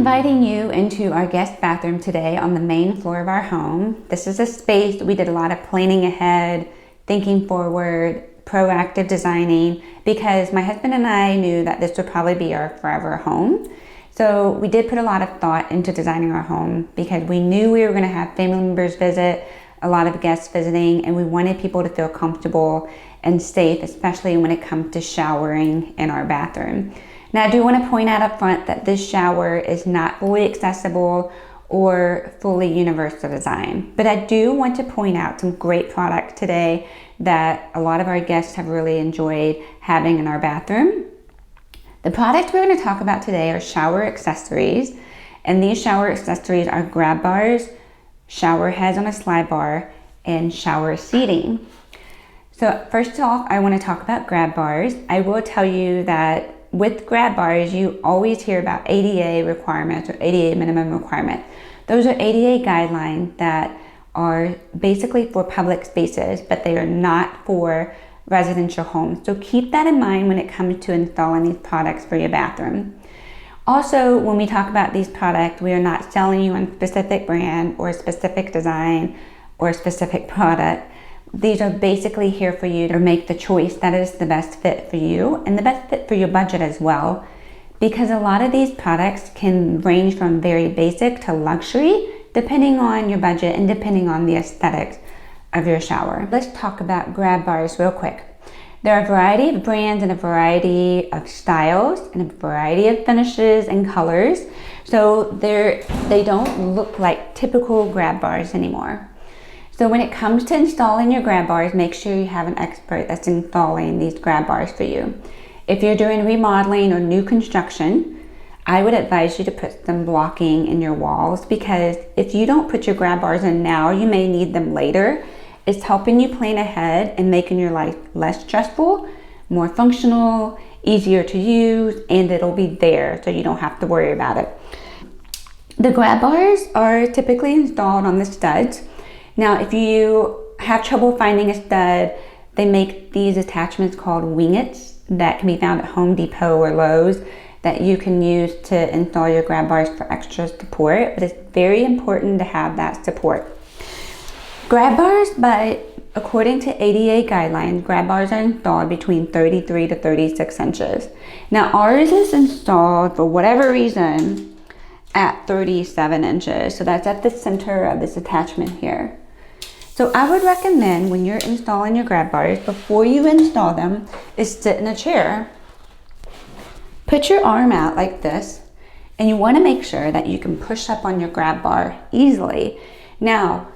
inviting you into our guest bathroom today on the main floor of our home. This is a space we did a lot of planning ahead, thinking forward, proactive designing, because my husband and I knew that this would probably be our forever home. So we did put a lot of thought into designing our home because we knew we were going to have family members visit, a lot of guests visiting, and we wanted people to feel comfortable and safe, especially when it comes to showering in our bathroom. Now, I do want to point out up front that this shower is not fully accessible or fully universal design, but I do want to point out some great products today that a lot of our guests have really enjoyed having in our bathroom. The products we're going to talk about today are shower accessories, and these shower accessories are grab bars, shower heads on a slide bar, and shower seating. So first off, I want to talk about grab bars. I will tell you that with grab bars, you always hear about ADA requirements or ADA minimum requirements. Those are ADA guidelines that are basically for public spaces, but they are not for residential homes. So keep that in mind when it comes to installing these products for your bathroom. Also, when we talk about these products, we are not selling you a specific brand or a specific design or a specific product. These are basically here for you to make the choice that is the best fit for you and the best fit for your budget as well, because a lot of these products can range from very basic to luxury depending on your budget and depending on the aesthetics of your shower. Let's talk about grab bars real quick. There are a variety of brands and a variety of styles and a variety of finishes and colors, so they don't look like typical grab bars anymore. So when it comes to installing your grab bars, make sure you have an expert that's installing these grab bars for you. If you're doing remodeling or new construction, I would advise you to put some blocking in your walls, because if you don't put your grab bars in now, you may need them later. It's helping you plan ahead and making your life less stressful, more functional, easier to use, and it'll be there so you don't have to worry about it. The grab bars are typically installed on the studs. Now, if you have trouble finding a stud, they make these attachments called wingets that can be found at Home Depot or Lowe's that you can use to install your grab bars for extra support, but it's very important to have that support. Grab bars, according to ADA guidelines, grab bars are installed between 33 to 36 inches. Now, ours is installed, for whatever reason, at 37 inches. So that's at the center of this attachment here. So I would recommend when you're installing your grab bars, before you install them, is sit in a chair. Put your arm out like this, and you want to make sure that you can push up on your grab bar easily. Now,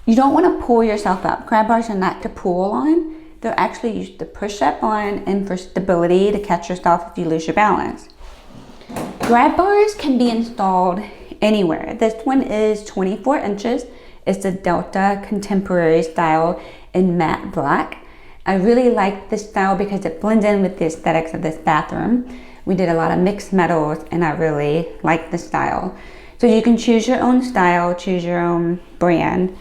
you don't want to pull yourself up. Grab bars are not to pull on. They're actually used to push up on and for stability to catch yourself if you lose your balance. Grab bars can be installed anywhere. This one is 24 inches. It's a Delta contemporary style in matte black. I really like this style because it blends in with the aesthetics of this bathroom. We did a lot of mixed metals and I really like the style. So you can choose your own style, choose your own brand.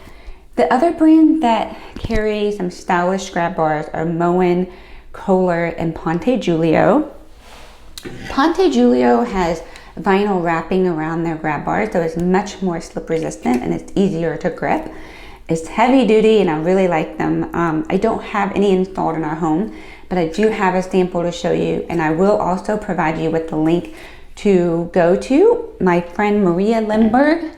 The other brand that carry some stylish grab bars are Moen, Kohler, and Ponte Giulio. Ponte Giulio has vinyl wrapping around their grab bars, so it's much more slip resistant and it's easier to grip. It's heavy duty and I really like them. I don't have any installed in our home, but I do have a sample to show you, and I will also provide you with the link to go to my friend Maria Lindberg.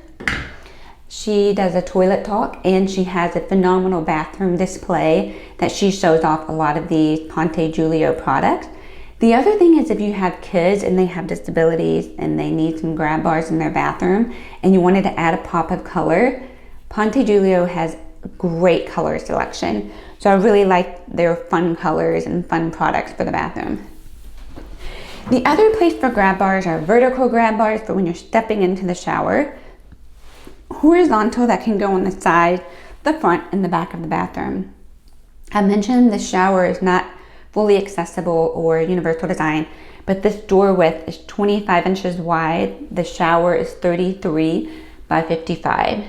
She does a toilet talk and she has a phenomenal bathroom display that she shows off a lot of these Ponte Giulio products. The other thing is, if you have kids and they have disabilities and they need some grab bars in their bathroom and you wanted to add a pop of color, Ponte Giulio has great color selection. So I really like their fun colors and fun products for the bathroom. The other place for grab bars are vertical grab bars for when you're stepping into the shower. Horizontal that can go on the side, the front, and the back of the bathroom. I mentioned the shower is not fully accessible or universal design, but this door width is 25 inches wide. The shower is 33 by 55.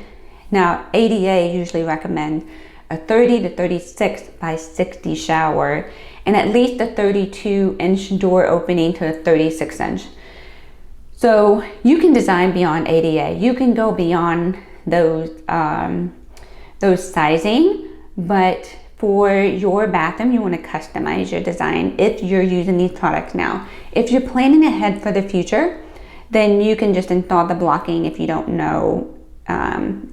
Now, ADA usually recommends a 30 to 36 by 60 shower and at least a 32-inch door opening to a 36-inch. So you can design beyond ADA. You can go beyond those sizing, but for your bathroom, you want to customize your design if you're using these products now. If you're planning ahead for the future, then you can just install the blocking if you don't know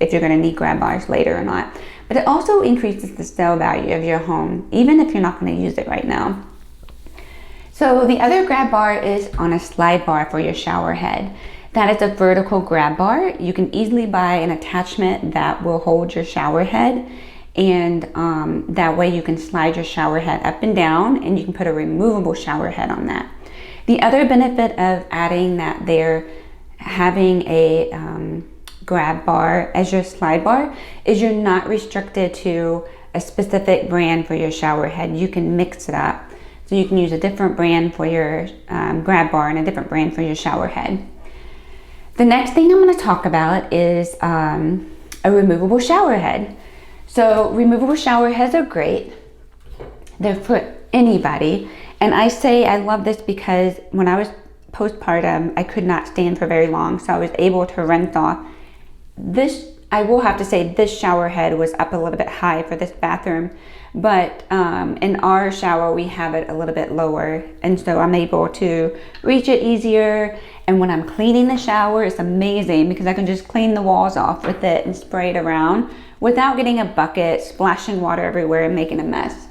if you're going to need grab bars later or not. But it also increases the sale value of your home, even if you're not going to use it right now. So the other grab bar is on a slide bar for your shower head. That is a vertical grab bar. You can easily buy an attachment that will hold your shower head, and that way you can slide your shower head up and down, and you can put a removable shower head on that. The other benefit of adding that they're having a grab bar as your slide bar is you're not restricted to a specific brand for your shower head. You can mix it up. So you can use a different brand for your grab bar and a different brand for your shower head. The next thing I'm going to talk about is a removable shower head. So removable shower heads are great. They're for anybody. And I say I love this because when I was postpartum, I could not stand for very long. So I was able to rinse off. This, I will have to say, this shower head was up a little bit high for this bathroom. But in our shower, we have it a little bit lower. And so I'm able to reach it easier. And when I'm cleaning the shower, it's amazing because I can just clean the walls off with it and spray it around without getting a bucket, splashing water everywhere and making a mess.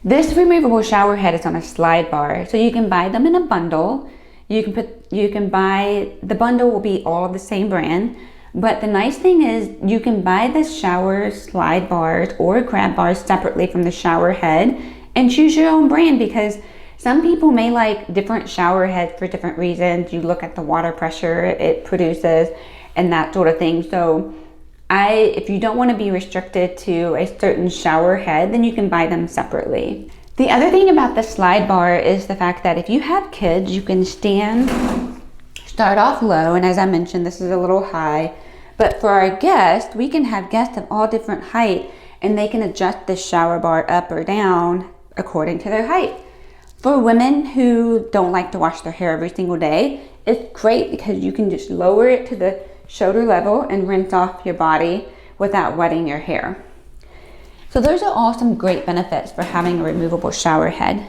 This removable shower head is on a slide bar. So you can buy them in a bundle. You can buy, the bundle will be all of the same brand. But the nice thing is you can buy the shower slide bars or grab bars separately from the shower head and choose your own brand, because some people may like different shower heads for different reasons. You look at the water pressure it produces and that sort of thing. So if you don't want to be restricted to a certain shower head, then you can buy them separately. The other thing about the slide bar is the fact that if you have kids, you can start off low, and as I mentioned, this is a little high. But for our guests, we can have guests of all different height, and they can adjust the shower bar up or down according to their height. For women who don't like to wash their hair every single day, it's great because you can just lower it to the shoulder level and rinse off your body without wetting your hair. So those are all some great benefits for having a removable shower head.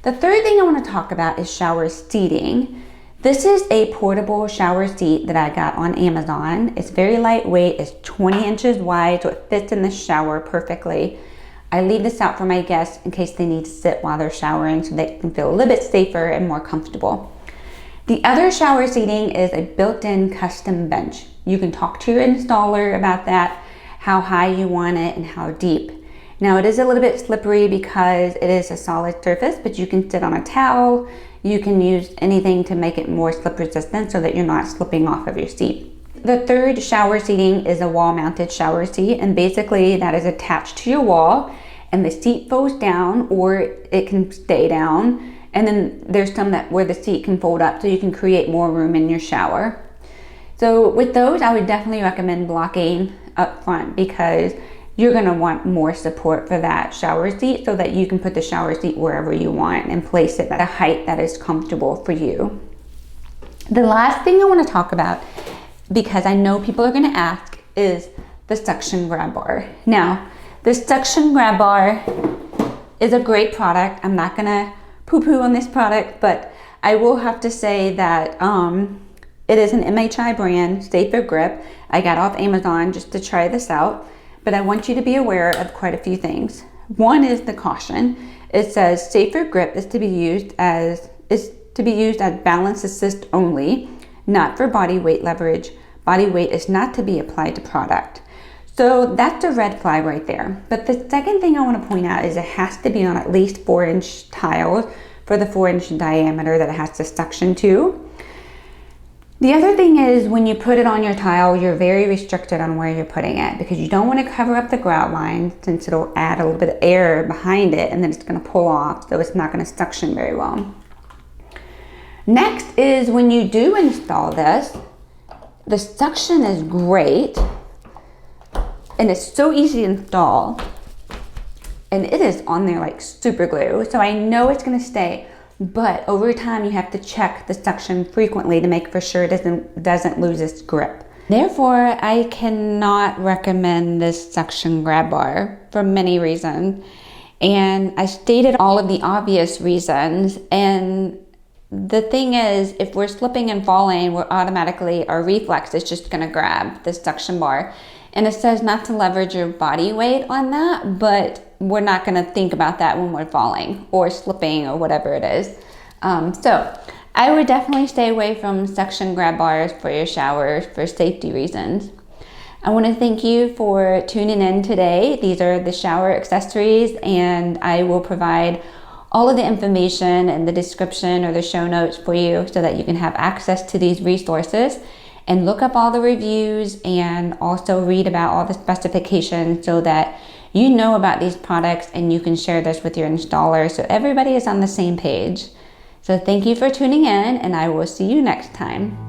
The third thing I want to talk about is shower seating. This is a portable shower seat that I got on Amazon. It's very lightweight, it's 20 inches wide, so it fits in the shower perfectly. I leave this out for my guests in case they need to sit while they're showering so they can feel a little bit safer and more comfortable. The other shower seating is a built-in custom bench. You can talk to your installer about that, how high you want it and how deep. Now it is a little bit slippery because it is a solid surface, but you can sit on a towel. You can use anything to make it more slip resistant so that you're not slipping off of your seat. The third shower seating is a wall-mounted shower seat, and basically that is attached to your wall, and the seat folds down or it can stay down, and then there's some where the seat can fold up so you can create more room in your shower. So with those, I would definitely recommend blocking up front because you're going to want more support for that shower seat so that you can put the shower seat wherever you want and place it at a height that is comfortable for you. The last thing I want to talk about, because I know people are going to ask, is the suction grab bar. Now, the suction grab bar is a great product. I'm not going to poo-poo on this product, but I will have to say that it is an MHI brand, Safer Grip. I got off Amazon just to try this out. But I want you to be aware of quite a few things. One is the caution. It says Safer Grip is to be used as balance assist only, not for body weight leverage. Body weight is not to be applied to product. So that's a red flag right there. But the second thing I want to point out is it has to be on at least 4-inch tiles for the 4-inch diameter that it has to suction to. The other thing is when you put it on your tile, you're very restricted on where you're putting it because you don't want to cover up the grout line since it'll add a little bit of air behind it and then it's going to pull off, so it's not going to suction very well. Next is when you do install this, the suction is great and it's so easy to install, and it is on there like super glue, so I know it's going to stay but over time you have to check the suction frequently to make for sure it doesn't lose its grip. Therefore, I cannot recommend this suction grab bar for many reasons. And I stated all of the obvious reasons. And the thing is, if we're slipping and falling, our reflex is just gonna grab the suction bar. And it says not to leverage your body weight on that, but we're not gonna think about that when we're falling or slipping or whatever it is. So I would definitely stay away from suction grab bars for your showers for safety reasons. I want to thank you for tuning in today. These are the shower accessories, and I will provide all of the information in the description or the show notes for you so that you can have access to these resources and look up all the reviews and also read about all the specifications so that you know about these products and you can share this with your installer so everybody is on the same page. So thank you for tuning in, and I will see you next time.